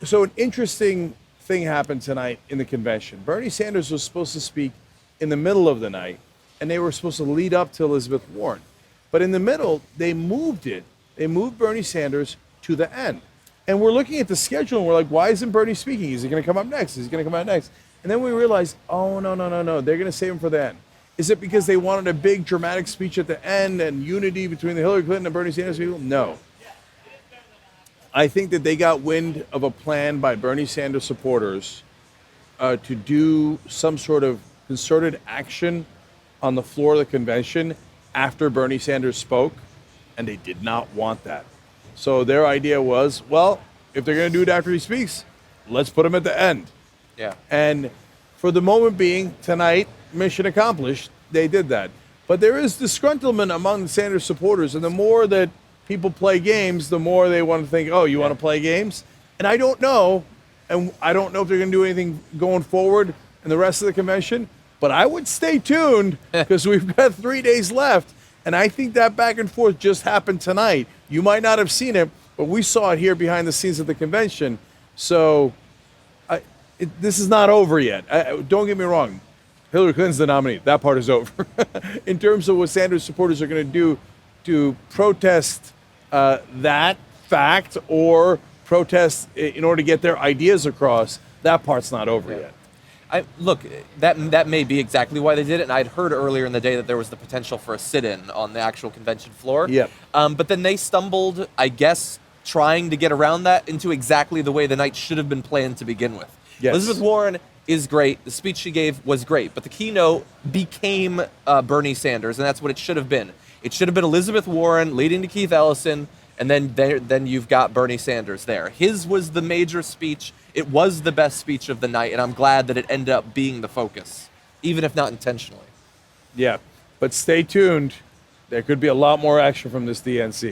So an interesting thing happened tonight in the convention. Bernie Sanders was supposed to speak in the middle of the night, and they were supposed to lead up to Elizabeth Warren. But in the middle, they moved it. They moved Bernie Sanders to the end. And we're looking at the schedule, and we're like, why isn't Bernie speaking? Is he going to come up next? Is he going to come out next? And then we realized, oh, no. They're going to save him for the end. Is it because they wanted a big dramatic speech at the end and unity between the Hillary Clinton and Bernie Sanders people? No. I think that they got wind of a plan by Bernie Sanders supporters to do some sort of concerted action on the floor of the convention after Bernie Sanders spoke, and they did not want that. So their idea was, well, if they're going to do it after he speaks, let's put him at the end. Yeah. And for the moment being, tonight, mission accomplished, they did that. But there is disgruntlement among the Sanders supporters, and the more that people play games, the more they want to think, oh, you want to play games? And I don't know, and I don't know if they're going to do anything going forward in the rest of the convention, but I would stay tuned because we've got 3 days left, and I think that back and forth just happened tonight. You might not have seen it, but we saw it here behind the scenes at the convention. So this is not over yet. Don't get me wrong. Hillary Clinton's the nominee. That part is over. In terms of what Sanders supporters are going to do to protest that fact or protest in order to get their ideas across, that part's not over yet. Look, that may be exactly why they did it, and I'd heard earlier in the day that there was the potential for a sit-in on the actual convention floor. Yep. But then they stumbled, I guess, trying to get around that into exactly the way the night should have been planned to begin with. Yes. Elizabeth Warren is great. The speech she gave was great, but the keynote became Bernie Sanders, and that's what it should have been. It should have been Elizabeth Warren leading to Keith Ellison, and then you've got Bernie Sanders there. His was the major speech. It was the best speech of the night, and I'm glad that it ended up being the focus, even if not intentionally. Yeah, but stay tuned. There could be a lot more action from this DNC.